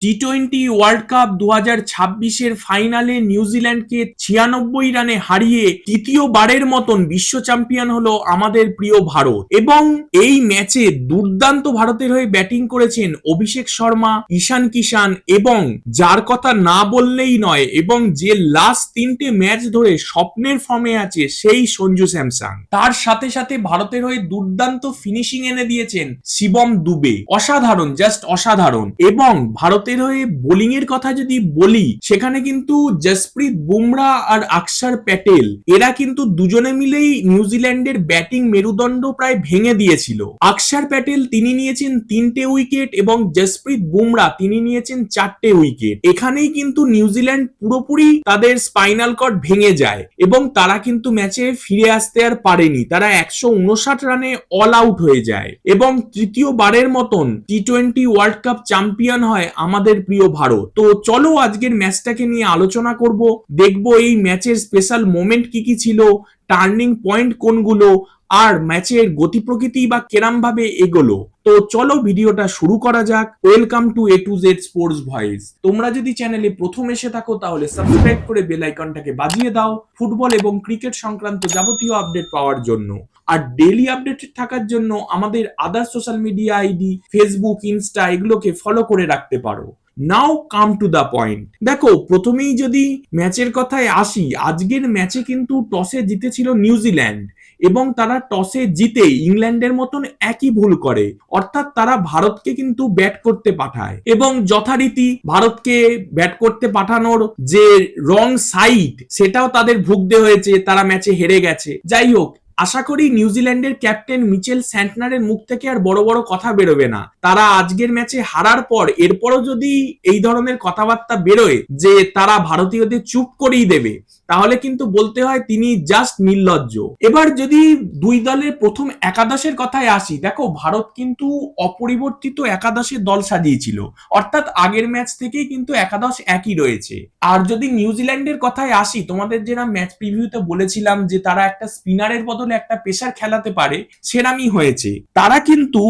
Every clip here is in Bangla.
টি-20 ওয়ার্ল্ড কাপ 2026-এর ফাইনালে নিউজিল্যান্ডকে 96 রানে হারিয়ে তৃতীয়বারের মতন বিশ্ব চ্যাম্পিয়ন হলো আমাদের প্রিয় ভারত। এবং এই ম্যাচে দুর্দান্ত ভারতের হয়ে ব্যাটিং করেছেন অভিষেক শর্মা, ঈশান কিষান এবং যার কথা না বললেই নয় এবং যে লাস্ট 3টে ম্যাচ ধরে স্বপ্নের ফর্মে আছে সেই সঞ্জু স্যামসন। তার সাথে সাথে ভারতের হয়ে দুর্দান্ত ফিনিশিং এনে দিয়েছেন শিবম দুবে। অসাধারণ, জাস্ট অসাধারণ। এবং ভারতের হয়ে বোলিং এর কথা যদি বলি, সেখানে কিন্তু জসপ্রীত বুমরা আর অক্ষর প্যাটেল এরা কিন্তু দুজনে মিলেই নিউজিল্যান্ডের ব্যাটিং মেরুদণ্ড প্রায় ভেঙে দিয়েছিল। অক্ষর প্যাটেল তিনি নিয়েছেন 3টে উইকেট এবং জসপ্রীত বুমরা তিনি নিয়েছেন 4টে উইকেট। এখানেই কিন্তু নিউজিল্যান্ড পুরোপুরি তাদের স্পাইনাল কর্ড ভেঙে যায় এবং তারা কিন্তু ম্যাচে ফিরে আসতে আর পারেনি। তারা 159 রানে অল আউট হয়ে যায় এবং তৃতীয়বারের মতন টি-20 ওয়ার্ল্ড কাপ চ্যাম্পিয়ন হয় আমাদের প্রিয় ভারত। তো চলো আজকের ম্যাচটাকে নিয়ে আলোচনা করব, দেখবো এই ম্যাচের স্পেশাল মোমেন্ট কি কি ছিল, টার্নিং পয়েন্ট কোনগুলো, আর ম্যাচের গতি প্রকৃতি বা কেরাম ভাবে এগোলো। তো চলো ভিডিওটা শুরু করা যাক। Welcome to A to Z sports voice. তোমরা যদি চ্যানেলে প্রথম এসে থাকো তাহলে সাবস্ক্রাইব করে বেল আইকনটাকে বাজিয়ে দাও ফুটবল এবং ক্রিকেট সংক্রান্ত যাবতীয় আপডেট পাওয়ার জন্য। আর ডেইলি আপডেটেড থাকার জন্য আমাদের আদার social media ID Facebook, Insta এগুলোকে ফলো করে রাখতে পারো। নাও কাম টু দা পয়েন্ট। দেখো, প্রথমেই যদি ম্যাচের কথায় আসি, আজকের ম্যাচে কিন্তু টসে জিতেছিল নিউজিল্যান্ড এবং তারা টসে জিতে ইংল্যান্ডের মতন একই ভুল করে, অর্থাৎ তারা ভারতকে কিন্তু ব্যাট করতে পাঠায় এবং যথারীতি ভারতকে ব্যাট করতে পাঠানোর যে রং সাইড সেটাও তাদের ভুগতে হয়েছে, তারা ম্যাচে হেরে গেছে। যাই হোক, আশা করি নিউজিল্যান্ডের ক্যাপ্টেন মিচেল স্যান্টনারের মুখ থেকে আর বড় বড় কথা বেরোবে না। তারা আজকের ম্যাচে হারার পর এরপরও যদি এই ধরনের কথাবার্তা বেরোয় যে তারা ভারতীয়দের চুপ করেই দেবে, তাহলে কিন্তু বলতে হয় তিনি জাস্ট নির্লজ্জ। এবার যদি দুই দলের প্রথম একাদশের কথায় আসি, দেখো ভারত কিন্তু অপরিবর্তিত একাদশের দল সাজিয়েছিল, অর্থাৎ আগের ম্যাচ থেকেই কিন্তু একাদশ একই রয়েছে। আর যদি নিউজিল্যান্ডের কথায় আসি, তোমাদের যেটা ম্যাচ প্রিভিউতে বলেছিলাম যে তারা একটা স্পিনারের বদলে একটা পেসার খেলাতে পারে, সেরামই হয়েছে। তারা কিন্তু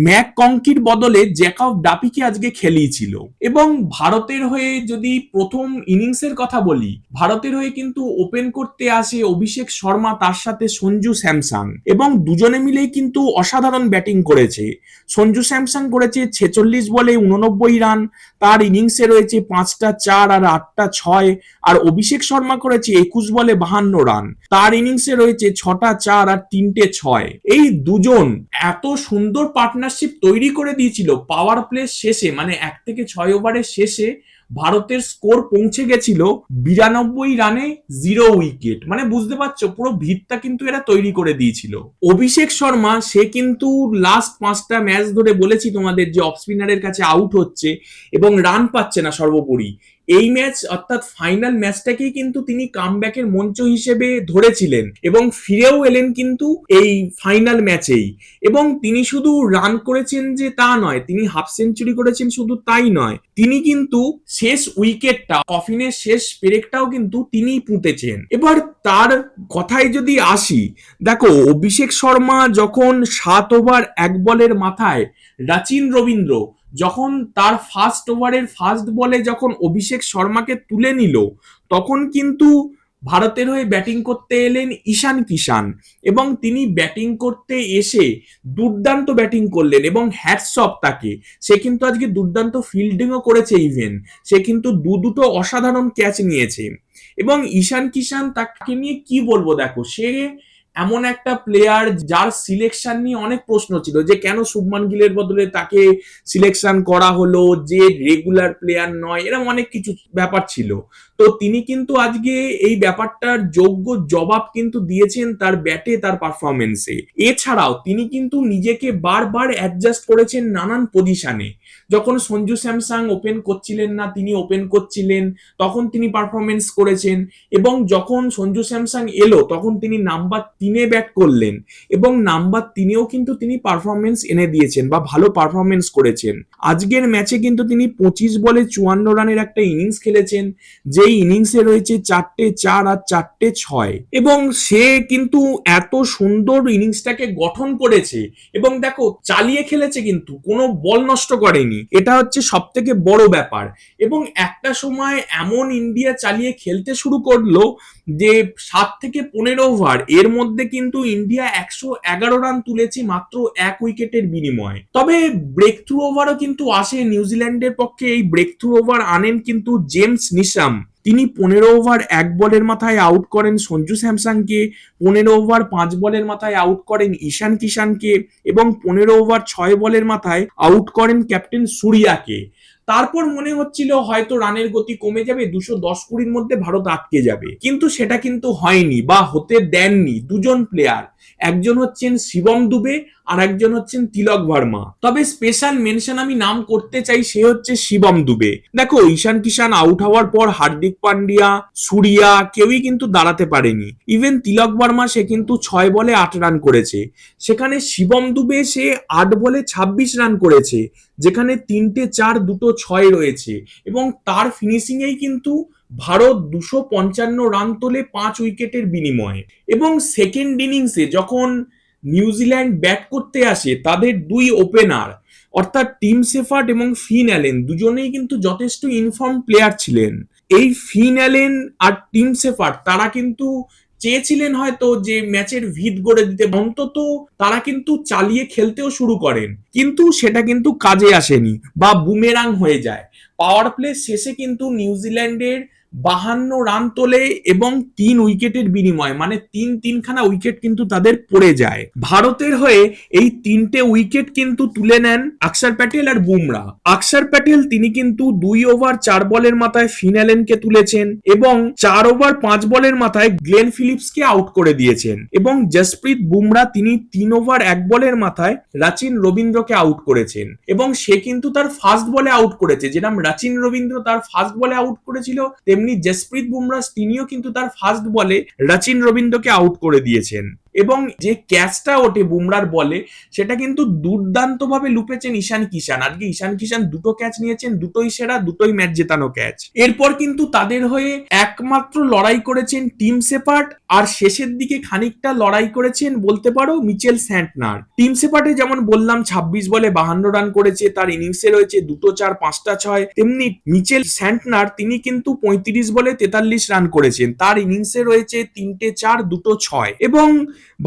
ম্যাক কংকির বদলে জ্যাকব ডাপিকে আজকে খেলিয়েছিল। এবং ভারতের হয়ে যদি প্রথম ইনিংসের কথা বলি, ভারতের হয়ে কিন্তু ওপেন করতে আসে অভিষেক শর্মা, তার সাথে সঞ্জু স্যামসন এবং দুজনে মিলেই কিন্তু অসাধারণ ব্যাটিং করেছে। সঞ্জু স্যামসন করেছে 46 বলে 89 রান, তার ইনিংসে রয়েছে 5টা 4 আর 8টা 6। আর অভিষেক শর্মা করেছে 21 বলে 52 রান, তার ইনিংসে রয়েছে 6টা 4 আর 3টে 6। এই দুজন এত সুন্দর পার্টনারশিপ তৈরি করে দিয়েছিল পাওয়ার প্লে শেষে, মানে 1 থেকে 6 ওভারের শেষে ভারতের স্কোর পৌঁছে গেছিল 92 রানে 0 উইকেট। মানে বুঝতে পারছো, পুরো ভিতটা কিন্তু এরা তৈরি করে দিয়েছিল। অভিষেক শর্মা সে কিন্তু লাস্ট 5টা ম্যাচ ধরে বলেছি তোমাদের যে অফ স্পিনারের কাছে আউট হচ্ছে এবং রান পাচ্ছে না সর্বোপরি। এই ম্যাচ অর্থাৎ ফাইনাল ম্যাচটাকেই কিন্তু তিনি কামব্যাকের মঞ্চ হিসেবে ধরেছিলেন এবং ফিরেও এলেন কিন্তু এই ফাইনাল ম্যাচেই। এবং তিনি শুধু রান করেছেন যে তা নয়, তিনি হাফ সেঞ্চুরি করেছেন শুধু তাই নয়, তিনি কিন্তু শেষ উইকেটটা, কফিনের শেষ পেরেকটাও কিন্তু তিনিই পুঁতেছেন। এবার তার কথায় যদি আসি, দেখো অভিষেক শর্মা যখন 7 ওভার 1 বলের মাথায় রাচিন রবীন্দ্র যখন তার ফার্স্ট ওভারের ফার্স্ট বলে যখন অভিষেক শর্মাকে তুলে নিল, তখন কিন্তু ভারতের হয়ে ব্যাটিং করতে এলেন ঈশান কিষান এবং তিনি ব্যাটিং করতে এসে দুর্দান্ত ব্যাটিং করলেন এবং হ্যাটস অফ তাকে। সে কিন্তু আজকে দুর্দান্ত ফিল্ডিংও করেছে, ইভেন সে কিন্তু দুটো অসাধারণ ক্যাচ নিয়েছে। এবং ঈশান কিষান তাকে নিয়ে কি বলবো, দেখো সে এমন একটা প্লেয়ার যার সিলেকশন নিয়ে অনেক প্রশ্ন ছিল যে কেন শুভমান গিলের বদলে তাকে সিলেকশন করা হলো, যে রেগুলার প্লেয়ার নয়, এরকম অনেক কিছু ব্যাপার ছিল। তো তিনি কিন্তু আজকে এই ব্যাপারটার যোগ্য জবাব কিন্তু দিয়েছেন তার ব্যাটে, তার পারফরমেন্সে। এছাড়াও তিনি কিন্তু নিজেকে বারবার অ্যাডজাস্ট করেছেন নানান পজিশনে। যখন সঞ্জু স্যামসন ওপেন করছিলেন না, তিনি ওপেন করছিলেন, তখন তিনি পারফরমেন্স করেছেন। এবং যখন সঞ্জু স্যামসন এলো তখন তিনি নাম্বার 3-এ ব্যাট করলেন এবং নাম্বার 3-এও কিন্তু তিনি পারফরমেন্স এনে দিয়েছেন বা ভালো পারফরমেন্স করেছেন। আজকের ম্যাচে কিন্তু তিনি 25 বলে 54 রানের একটা ইনিংস খেলেছেন, যেই ইনিংসে রয়েছে 4টে 4 আর 4টে 6। এবং সে কিন্তু এত সুন্দর ইনিংসটাকে গঠন করেছে এবং দেখো চালিয়ে খেলেছে, কিন্তু কোনো বল নষ্ট করেনি। পারেনি, এটা হচ্ছে সব থেকে বড় ব্যাপার। এবং একটা সময় এমন ইন্ডিয়া চালিয়ে খেলতে শুরু করলো যে 7 থেকে 15 ওভার এর মধ্যে কিন্তু ইন্ডিয়া 111 রান তুলেছে মাত্র 1 উইকেটের বিনিময়ে। তবে ব্রেক থ্রু ওভারও কিন্তু আসে নিউজিল্যান্ডের পক্ষে। এই ব্রেক থ্রু ওভার আনেন কিন্তু জেমস নিশাম। তিনি 15 ওভার 1 বলের মাথায় আউট করেন সঞ্জু স্যামসনকে, 15 ওভার 5 বলের মাথায় আউট করেন ঈশান কিষানকে, এবং 15 ওভার 6 বলের মাথায় আউট করেন ক্যাপ্টেন সূর্যাকে। তারপর মনে হচ্ছিল হয়তো রানের গতি কমে যাবে, 210-20 মধ্যে ভারত আটকে যাবে, কিন্তু সেটা কিন্তু হয়নি বা হতে দেননি দুজন প্লেয়ার। একজন হচ্ছেন শিবম দুবে আর একজন হচ্ছেন তিলক ভার্মা। তবে স্পেশাল মেনশন আমি নাম করতে চাই, সে হচ্ছে শিবম দুবে। দেখো, ঈশান কিষান আউট হওয়ার পর হার্দিক পান্ডিয়া, সূর্যা কেউই কিন্তু দাঁড়াতে পারেনি। ইভেন তিলক ভার্মা সে কিন্তু 6 বলে 8 রান করেছে, সেখানে শিবম দুবে সে 8 বলে 26 রান করেছে, যেখানে 3টে 4 2টো 6 রয়েছে। এবং তার ফিনিশিং এই কিন্তু ভারত 255 রান তোলে 5 উইকেটের বিনিময়ে। এবং সেকেন্ড ইনিংসে যখন নিউজিল্যান্ড ব্যাট করতে আসে, তাদের 2 ওপেনার অর্থাৎ টিম শেফার্ড এবং ফিন অ্যালেন দুজনেই কিন্তু যথেষ্ট ইনফর্ম প্লেয়ার ছিলেন। এই ফিন অ্যালেন আর টিম শেফার্ড তারা কিন্তু চেয়েছিলেন হয়তো যে ম্যাচের ভিত গড়ে দিতে, অন্তত তারা কিন্তু চালিয়ে খেলতেও শুরু করেন, কিন্তু সেটা কিন্তু কাজে আসেনি বা বুমেরাং হয়ে যায়। পাওয়ার প্লে শেষে কিন্তু নিউজিল্যান্ডের 52 রান তোলে এবং 3 উইকেটের বিনিময়ে, মানে তিনখানা উইকেট কিন্তু তাদের পড়ে যায়। ভারতের হয়ে এই 3টে উইকেট কিন্তু তুলে নেন অক্ষর প্যাটেল আর বুমরা। অক্ষর প্যাটেল তিনি কিন্তু 2 ওভার 4 বলের মাথায় ফিন অ্যালেনকে তুলেছেন এবং 4 ওভার 5 বলের মাথায় গ্লেন ফিলিপসকে আউট করে দিয়েছেন। এবং জসপ্রীত বুমরা তিনি 3 ওভার 1 বলের মাথায় রাচিন রবীন্দ্রকে আউট করেছেন, এবং সে কিন্তু তার ফার্স্ট বলে আউট করেছে। যেরকম রাচিন রবীন্দ্র তার ফার্স্ট বলে আউট করেছিল, তেমনি জসপ্রীত বুমরা তিনিও কিন্তু তার ফার্স্ট বলে রাচিন রবীন্দ্রকে আউট করে দিয়েছেন। এবং যে ক্যাচটা ওঠে বুমরার বলে, সেটা কিন্তু দুর্দান্ত ভাবে লুপেছেন ঈশান কিষান। আজকে ঈশান কিষান 2টো ক্যাচ নিয়েছেন, দুটোই সেরা, দুটোই ম্যাচ জেতানো ক্যাচ। এরপর কিন্তু তাদের হয়ে একমাত্র লড়াই করেছেন টিম শেফার্ড, আর শেষের দিকে খানিকটা লড়াই করেছেন বলতে পারো মিচেল স্যান্টনার। টিম শেফার্ডে যেমন বললাম 26 বলে 52 রান করেছে, তার ইনিংসে রয়েছে 2টো 4 5টা 6। তেমনি মিচেল স্যান্টনার তিনি কিন্তু 35 বলে 43 রান করেছেন, তার ইনিংসে রয়েছে 3টে 4 2টো 6। এবং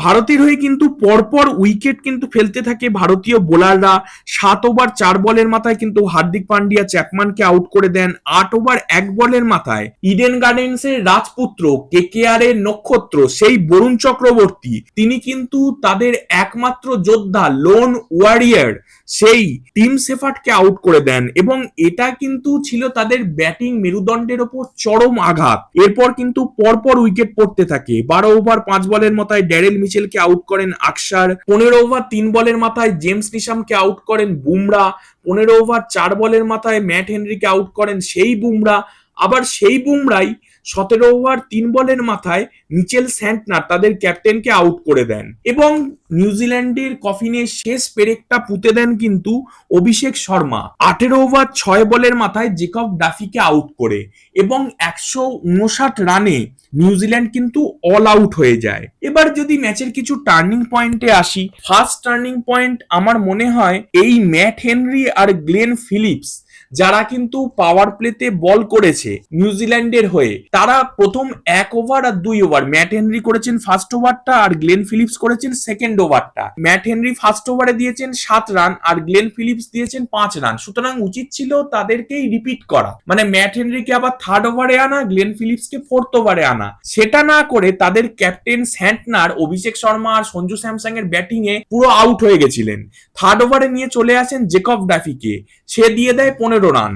ভারতের হয়ে কিন্তু পরপর উইকেট কিন্তু ফেলতে থাকে ভারতীয় বোলাররা। 7 ওভার 4 বলের মাথায় কিন্তু হার্দিক পান্ডিয়া চ্যাপম্যানকে আউট করে দেন। 8 ওভার 1 বলের মাথায় ইডেন গার্ডেন্সের রাজপুত্র, কেকেআর এর নক্ষত্র সেই বরুণ চক্রবর্তী, তিনি কিন্তু তাদের একমাত্র যোদ্ধা লোন ওয়ারিয়ার সেই টিম শেফার্ডকে আউট করে দেন। এবং এটা কিন্তু ছিল তাদের ব্যাটিং মেরুদণ্ডের ওপর চরম আঘাত। এরপর কিন্তু পরপর উইকেট পড়তে থাকে। 12 ওভার 5 বলের মাথায় ড্যারেল মিচেলকে আউট করেন আকসার, 15 ওভার 3 বলের মাথায় জেমস নিশামকে আউট করেন বুমরা, 15 ওভার 4 বলের মাথায় ম্যাট হেনরিকে আউট করেন সেই বুমরা। আবার সেই বুমরাই 17 ওভার 3 বলের মাথায় মিচেল স্যান্টনার তাদের ক্যাপ্টেনকে আউট করে দেন। এবং নিউজিল্যান্ডের কফিনে শেষ পেরেকটা পুঁতে দেন কিন্তু অভিষেক শর্মা 18 ওভার 6 বলের মাথায় জেকব ডাফিকে আউট করে। এবং 159 রানে নিউজিল্যান্ড কিন্তু অল আউট হয়ে যায়। এবার যদি ম্যাচের কিছু টার্নিং পয়েন্টে আসি, ফার্স্ট টার্নিং পয়েন্ট আমার মনে হয় এই ম্যাট হেনরি আর গ্লেন ফিলিপস যারা কিন্তু পাওয়ার প্লেতে বল করেছে নিউজিল্যান্ডের হয়ে, তারা প্রথম 1 ওভার আর 2 ওভার, ম্যাট হেনরি করেছেন ফার্স্ট ওভারটা আর গ্লেন ফিলিপস করেছেন সেকেন্ড ওভারটা। ম্যাট হেনরি ফার্স্ট ওভারে দিয়েছেন 7 রান আর গ্লেন ফিলিপস দিয়েছেন 5 রান, সুতরাং উচিত ছিল তাদেরকেই রিপিট করা, মানে ম্যাট হেনরিকে আবার থার্ড ওভারে আনা, গ্লেন ফিলিপসকে ফোর্থ ওভারে আনা। সেটা না করে তাদের ক্যাপ্টেন স্যান্টনার অভিষেক শর্মা আর সঞ্জু স্যামসং এর ব্যাটিং এ পুরো আউট হয়ে গেছিলেন। থার্ড ওভারে নিয়ে চলে আসেন জেকব ডাফিকে, সে দিয়ে দেয় 15 রান,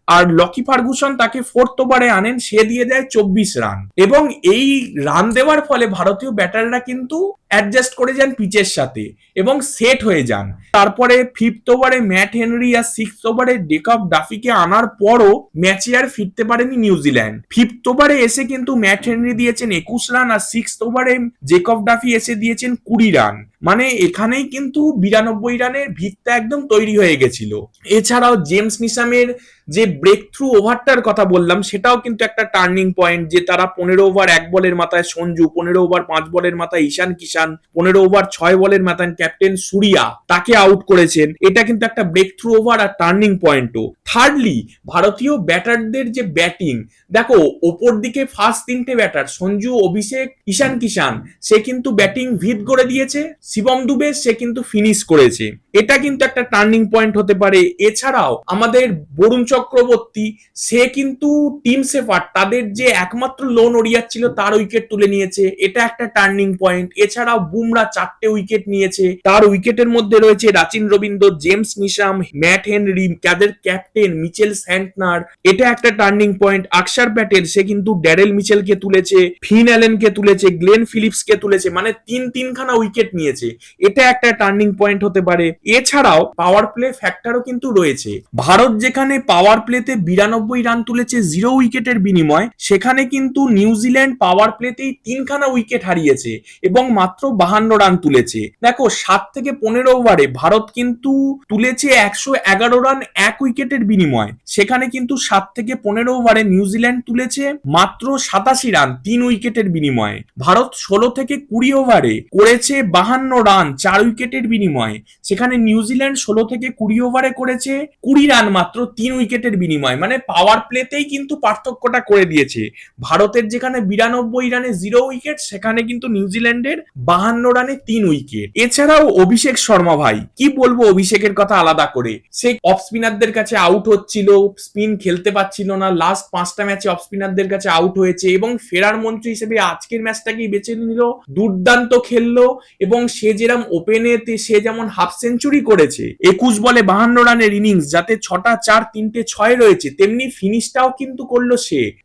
আর লকি ফার্গুসন তাকে ফোর্থ ওভারে আনেন, সে দিয়ে দেয় 24 রান। এবং এই রান দেওয়ার ফলে ভারতীয় ব্যাটাররা কিন্তু অ্যাডজাস্ট করে যান পিচের সাথে এবং সেট হয়ে যান। তারপরে ফিফথ ওভারে ম্যাট হেনরি আর সিক্সথ ওভারে জেকব ডাফিকে আনার পরও ম্যাচে আর ফিরতে পারেনি নিউজিল্যান্ড। ফিফথ ওভারে এসে কিন্তু ম্যাট হেনরি দিয়েছেন 21 রান আর সিক্সথ ওভারে জেকব ডাফি এসে দিয়েছেন 20 রান, মানে এখানেই কিন্তু 92 রানের ভিতটা একদম তৈরি হয়ে গেছিল। এছাড়াও জেমস নিশামের যে ব্রেক থ্রু ওভারটার কথা বললাম, সেটাও কিন্তু একটা টার্নিং পয়েন্ট, যে তারা 15 ওভার 1 বলের মাথায় সঞ্জু, 15 ওভার 5 বলের মাথায় ঈশান কিষান চান, 15 ওভার 6 বলের মাথায় ক্যাপ্টেন সুরিয়া তাকে আউট করেছেন। এটা কিন্তু একটা ব্রেক থ্রু ওভার আর টার্নিং পয়েন্টও। থার্ডলি, ভারতীয় ব্যাটারদের যে ব্যাটিং, দেখো ওপর দিকে ফার্স্ট তিনটে ব্যাটার সঞ্জু, অভিষেক, ঈশান কিষান, সে কিন্তু ব্যাটিং ভিত করে দিয়েছে। শিবম দুবে সে কিন্তু ফিনিশ করেছে। এটা কিন্তু একটা টার্নিং পয়েন্ট হতে পারে। এছাড়াও আমাদের বরুণ চক্রবর্তী, সে কিন্তু টিম সেফার, তাদের যে একমাত্র লোন ওডিয়ার ছিল তার উইকেট তুলে নিয়েছে। এটা একটা টার্নিং পয়েন্ট। এছাড়াও বুমরা 4টে উইকেট নিয়েছে, তার উইকেটের মধ্যে রয়েছে Rachin Rabindra, James Neesham, Matt Henry, তাদের ক্যাপ্টেন মিচেল স্যান্টনার। এটা একটা টার্নিং পয়েন্ট। আকসার প্যাটেল, সে কিন্তু ড্যারেল মিচেলকে তুলেছে, ফিন অ্যালেনকে তুলেছে, গ্লেন ফিলিপসকে তুলেছে, মানে তিনখানা উইকেট নিয়েছে। এটা একটা টার্নিং পয়েন্ট হতে পারে। এছাড়াও পাওয়ার প্লে ফ্যাক্টরও কিন্তু রয়েছে। ভারত যেখানে পাওয়ার প্লেতে 92 রান তুলেছে 0 উইকেটের বিনিময়, সেখানে কিন্তু নিউজিল্যান্ড পাওয়ার প্লেতেই 3খানা উইকেট হারিয়েছে এবং মাত্র 52 রান তুলেছে। দেখো 7 থেকে 15 ওভারে ভারত কিন্তু তুলেছে 111 রান 1 উইকেটের বিনিময়, সেখানে কিন্তু 7 থেকে 15 ওভারে নিউজিল্যান্ড তুলেছে মাত্র 87 রান 3 উইকেটের বিনিময়ে। ভারত 16 থেকে 20 ওভারে করেছে 52 রান 4 উইকেটের বিনিময়ে, সেখানে নিউজিল্যান্ড 16 থেকে 20 ওভারে করেছে 20 রান মাত্র 3 উইকেটের বিনিময়। মানে পাওয়ার প্লেতেই কিন্তু পার্থক্যটা করে দিয়েছে। ভারতের যেখানে 92 রানে 0 উইকেট, সেখানে কিন্তু নিউজিল্যান্ডের 52 রানে 3 উইকেট। এছাড়াও অভিষেক শর্মা ভাই, কি বলবো অভিষেকের কথা আলাদা করে, সে অফ স্পিনারদের কাছে আউট হচ্ছিল, স্পিন খেলতে পারছিল না, লাস্ট 5টা ম্যাচে অফ স্পিনারদের কাছে আউট হয়েছে এবং ফেরার মন্ত্রী হিসেবে আজকের ম্যাচটাকেই বেছে নিল। দুর্দান্ত খেললো এবং সে যেরকম ওপেনেতে সে যেমন হাফ সেঞ্চুরি করেছে 21 বলে 52 রানের ইনিংস, যাতে 6টা 4 3টে 6 রয়েছে, তেমনি ফিনিশটাও কিন্তু করলো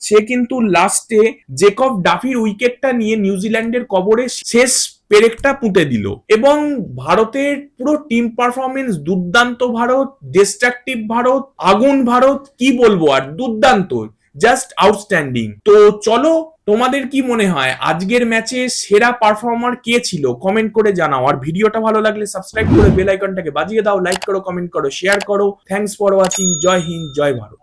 সে কিন্তু লাস্টে জেকব ডাফির উইকেটটা নিয়ে নিউজিল্যান্ডের কবরে শেষ পেরেকটা পুঁতে দিল। এবং ভারতের পুরো টিম পারফরমেন্স দুর্দান্ত। ভারত ডিস্ট্রাকটিভ, ভারত আগুন, ভারত কি বলবো আর, দুর্দান্ত, জাস্ট আউটস্ট্যান্ডিং। তো চলো, তোমাদের কি মনে হয় আজকের ম্যাচে সেরা পারফর্মার কে ছিল? কমেন্ট করে জানাও। আর ভিডিওটা ভালো লাগলে সাবস্ক্রাইব করে বেল আইকনটাকে বাজিয়ে দাও, লাইক করো, কমেন্ট করো, শেয়ার করো। Thanks for watching. জয় হিন্দ, জয় ভারত।